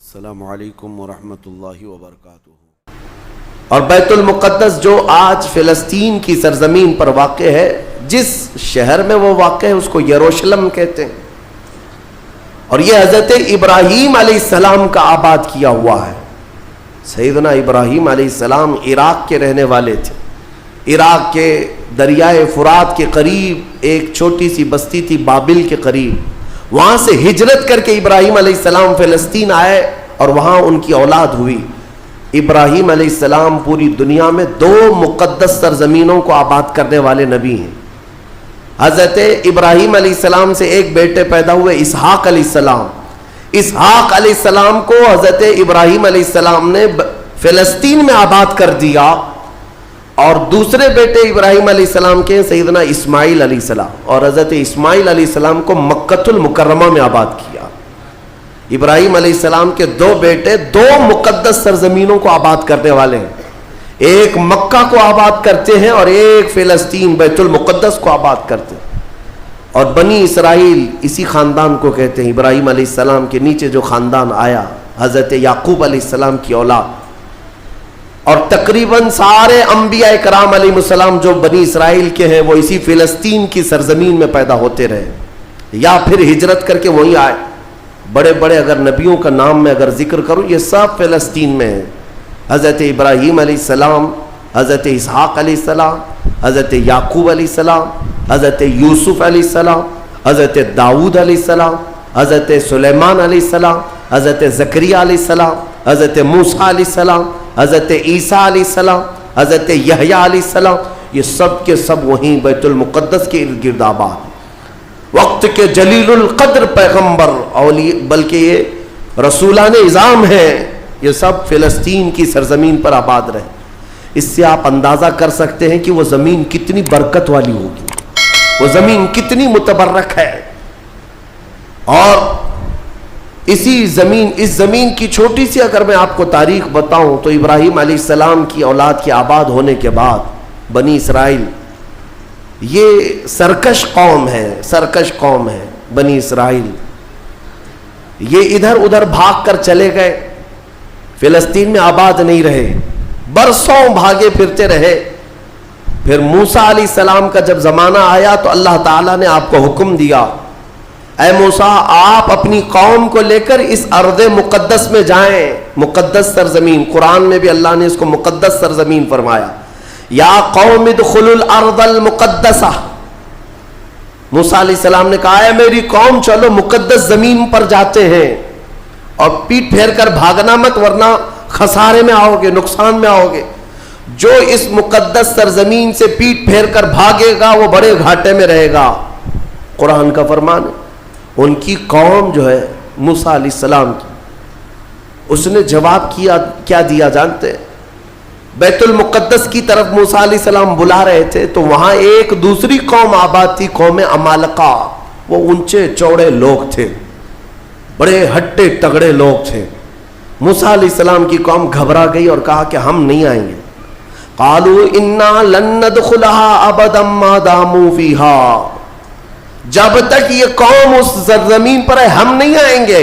السلام علیکم ورحمۃ اللہ وبرکاتہ۔ اور بیت المقدس جو آج فلسطین کی سرزمین پر واقع ہے، جس شہر میں وہ واقع ہے اس کو یروشلم کہتے ہیں، اور یہ حضرت ابراہیم علیہ السلام کا آباد کیا ہوا ہے۔ سیدنا ابراہیم علیہ السلام عراق کے رہنے والے تھے۔ عراق کے دریائے فرات کے قریب ایک چھوٹی سی بستی تھی، بابل کے قریب، وہاں سے ہجرت کر کے ابراہیم علیہ السلام فلسطین آئے اور وہاں ان کی اولاد ہوئی۔ ابراہیم علیہ السلام پوری دنیا میں 2 مقدس سرزمینوں کو آباد کرنے والے نبی ہیں۔ حضرت ابراہیم علیہ السلام سے ایک بیٹے پیدا ہوئے، اسحاق علیہ السلام۔ اسحاق علیہ السلام کو حضرت ابراہیم علیہ السلام نے فلسطین میں آباد کر دیا، اور دوسرے بیٹے ابراہیم علیہ السلام کے سیدنا اسماعیل علیہ السلام، اور حضرت اسماعیل علیہ السلام کو مکۃ المکرمہ میں آباد کیا۔ ابراہیم علیہ السلام کے 2 بیٹے 2 مقدس سرزمینوں کو آباد کرنے والے ہیں، ایک مکہ کو آباد کرتے ہیں اور ایک فلسطین بیت المقدس کو آباد کرتے ہیں۔ اور بنی اسرائیل اسی خاندان کو کہتے ہیں۔ ابراہیم علیہ السلام کے نیچے جو خاندان آیا، حضرت یعقوب علیہ السلام کی اولاد، اور تقریباً سارے انبیاء کرام علیہ السلام جو بنی اسرائیل کے ہیں وہ اسی فلسطین کی سرزمین میں پیدا ہوتے رہے، یا پھر ہجرت کر کے وہیں آئے۔ بڑے بڑے اگر نبیوں کا نام میں اگر ذکر کروں، یہ سب فلسطین میں ہیں۔ حضرت ابراہیم علیہ السلام، حضرت اسحاق علیہ السلام، حضرت یعقوب علیہ السلام، حضرت یوسف علیہ السلام، حضرت داؤد علیہ السلام، حضرت سلیمان علیہ السلام، حضرت زکریہ علیہ السلام، حضرت موسیٰ علیہ السلام، حضرت عیسیٰ علیہ السلام، حضرت یحییٰ علیہ السلام، یہ سب کے سب وہیں بیت المقدس کے ارد گرد آباد۔ وقت کے جلیل القدر پیغمبر بلکہ یہ رسولان اعظام ہیں، یہ سب فلسطین کی سرزمین پر آباد رہے۔ اس سے آپ اندازہ کر سکتے ہیں کہ وہ زمین کتنی برکت والی ہوگی، وہ زمین کتنی متبرک ہے۔ اور اس زمین کی چھوٹی سی اگر میں آپ کو تاریخ بتاؤں تو ابراہیم علیہ السلام کی اولاد کے آباد ہونے کے بعد بنی اسرائیل، یہ سرکش قوم ہے بنی اسرائیل، یہ ادھر ادھر بھاگ کر چلے گئے، فلسطین میں آباد نہیں رہے، برسوں بھاگے پھرتے رہے۔ پھر موسیٰ علیہ السلام کا جب زمانہ آیا تو اللہ تعالیٰ نے آپ کو حکم دیا، اے موسیٰ آپ اپنی قوم کو لے کر اس ارض مقدس میں جائیں، مقدس سرزمین، قرآن میں بھی اللہ نے اس کو مقدس سرزمین فرمایا، یا قوم ادخلوا الارض المقدسہ۔ موسیٰ علیہ السلام نے کہا ہے میری قوم چلو مقدس زمین پر جاتے ہیں، اور پیٹ پھیر کر بھاگنا مت ورنہ خسارے میں آؤ گے، نقصان میں آؤ گے۔ جو اس مقدس سرزمین سے پیٹ پھیر کر بھاگے گا وہ بڑے گھاٹے میں رہے گا، قرآن کا فرمان ہے۔ ان کی قوم جو ہے موسیٰ علیہ السلام کی، اس نے جواب کیا دیا جانتے ہیں؟ بیت المقدس کی طرف موسیٰ علیہ السلام بلا رہے تھے تو وہاں ایک دوسری قوم آباد تھی، قوم عمالقہ۔ وہ اونچے چوڑے لوگ تھے، بڑے ہٹے تگڑے لوگ تھے۔ موسیٰ علیہ السلام کی قوم گھبرا گئی اور کہا کہ ہم نہیں آئیں گے۔ قالوا انا لن ندخلها ابدا ما داموا فيها، جب تک یہ قوم اس زمین پر ہے ہم نہیں آئیں گے۔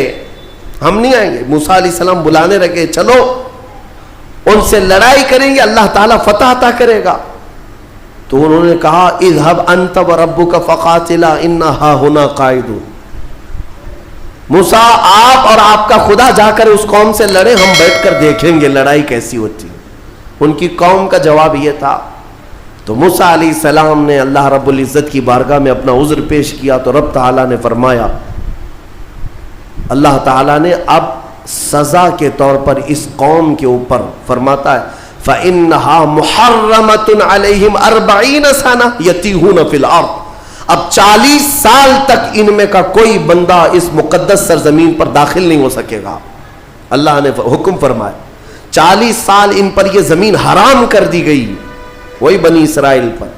موسیٰ علیہ السلام بلانے لگے، چلو ان سے لڑائی کریں گے، اللہ تعالیٰ فتح عطا کرے گا۔ تو انہوں نے کہا اذهب انت وربك فقاتلا انا هاهنا قاعدون، موسیٰ آپ اور آپ کا خدا جا کر اس قوم سے لڑے، ہم بیٹھ کر دیکھیں گے لڑائی کیسی ہوتی ہے۔ ان کی قوم کا جواب یہ تھا۔ تو موسیٰ علیہ السلام نے اللہ رب العزت کی بارگاہ میں اپنا عذر پیش کیا تو رب تعالیٰ نے فرمایا، اللہ تعالیٰ نے اب سزا کے طور پر اس قوم کے اوپر فرماتا ہے فَإِنَّهَا مُحَرَّمَةٌ عَلَيْهِمْ 40 سَنَةً يَتِيهُونَ فِي الْأَرْضِ، اب 40 سال تک ان میں کا کوئی بندہ اس مقدس سرزمین پر داخل نہیں ہو سکے گا۔ اللہ نے حکم فرمایا 40 سال ان پر یہ زمین حرام کر دی گئی، وہی بنی اسرائیل پر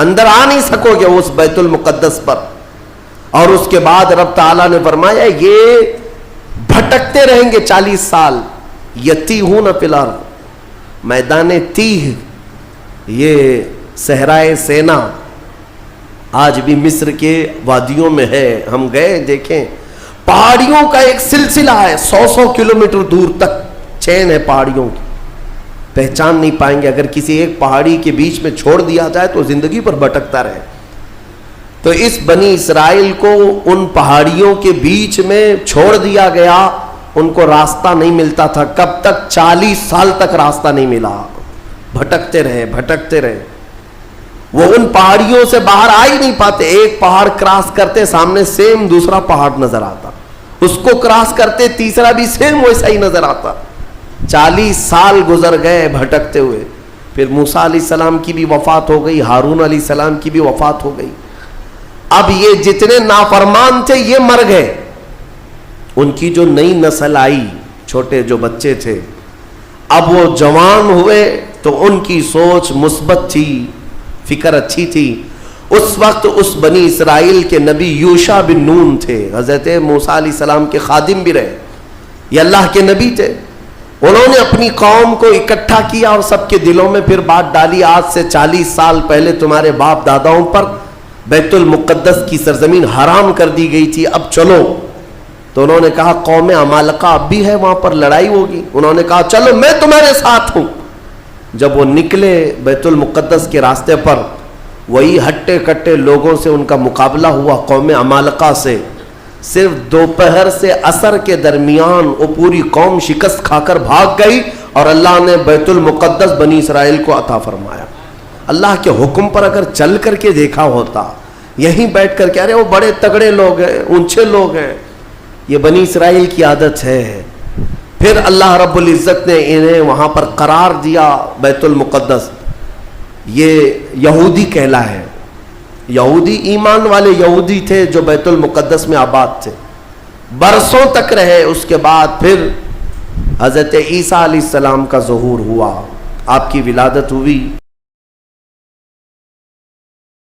اندر آ نہیں سکو گے اس بیت المقدس پر۔ اور اس کے بعد رب تعالیٰ نے فرمایا یہ بھٹکتے رہیں گے 40 سال، یتیہون فی الارض، میدان تیہ، یہ صحرائے سینا آج بھی مصر کے وادیوں میں ہے، ہم گئے دیکھیں، پہاڑیوں کا ایک سلسلہ ہے، 100 کلومیٹر دور تک چین ہے پہاڑیوں کی، پہچان نہیں پائیں گے اگر کسی ایک پہاڑی کے بیچ میں چھوڑ دیا جائے تو زندگی پر بھٹکتا رہے۔ تو اس بنی اسرائیل کو ان پہاڑیوں کے بیچ میں چھوڑ دیا گیا، ان کو راستہ نہیں ملتا تھا، کب تک؟ 40 سال تک راستہ نہیں ملا، بھٹکتے رہے۔ وہ ان پہاڑیوں سے باہر آ ہی نہیں پاتے، ایک پہاڑ کراس کرتے سامنے سیم دوسرا پہاڑ نظر آتا، اس کو کراس کرتے تیسرا بھی سیم ویسا ہی نظر آتا۔ 40 سال گزر گئے بھٹکتے ہوئے، پھر موسیٰ علیہ السلام کی بھی وفات ہو گئی، ہارون علیہ السلام کی بھی وفات ہو گئی۔ اب یہ جتنے نافرمان تھے یہ مر گئے، ان کی جو نئی نسل آئی، چھوٹے جو بچے تھے، اب وہ جوان ہوئے تو ان کی سوچ مثبت تھی، فکر اچھی تھی۔ اس وقت اس بنی اسرائیل کے نبی یوشع بن نون تھے، حضرت موسیٰ علیہ السلام کے خادم بھی رہے، یہ اللہ کے نبی تھے۔ انہوں نے اپنی قوم کو اکٹھا کیا اور سب کے دلوں میں پھر بات ڈالی، آج سے 40 سال پہلے تمہارے باپ داداؤں پر بیت المقدس کی سرزمین حرام کر دی گئی تھی، اب چلو۔ تو انہوں نے کہا قوم عمالقہ اب بھی ہے، وہاں پر لڑائی ہوگی۔ انہوں نے کہا چلو میں تمہارے ساتھ ہوں۔ جب وہ نکلے بیت المقدس کے راستے پر، وہی ہٹے کٹے لوگوں سے ان کا مقابلہ ہوا، قوم عمالقہ سے۔ صرف دوپہر سے عصر کے درمیان وہ پوری قوم شکست کھا کر بھاگ گئی اور اللہ نے بیت المقدس بنی اسرائیل کو عطا فرمایا۔ اللہ کے حکم پر اگر چل کر کے دیکھا ہوتا، یہیں بیٹھ کر کے ارے وہ بڑے تگڑے لوگ ہیں، اونچے لوگ ہیں، یہ بنی اسرائیل کی عادت ہے۔ پھر اللہ رب العزت نے انہیں وہاں پر قرار دیا، بیت المقدس یہ یہودی کہلا ہے، یہودی ایمان والے یہودی تھے جو بیت المقدس میں آباد تھے، برسوں تک رہے۔ اس کے بعد پھر حضرت عیسیٰ علیہ السلام کا ظہور ہوا، آپ کی ولادت ہوئی۔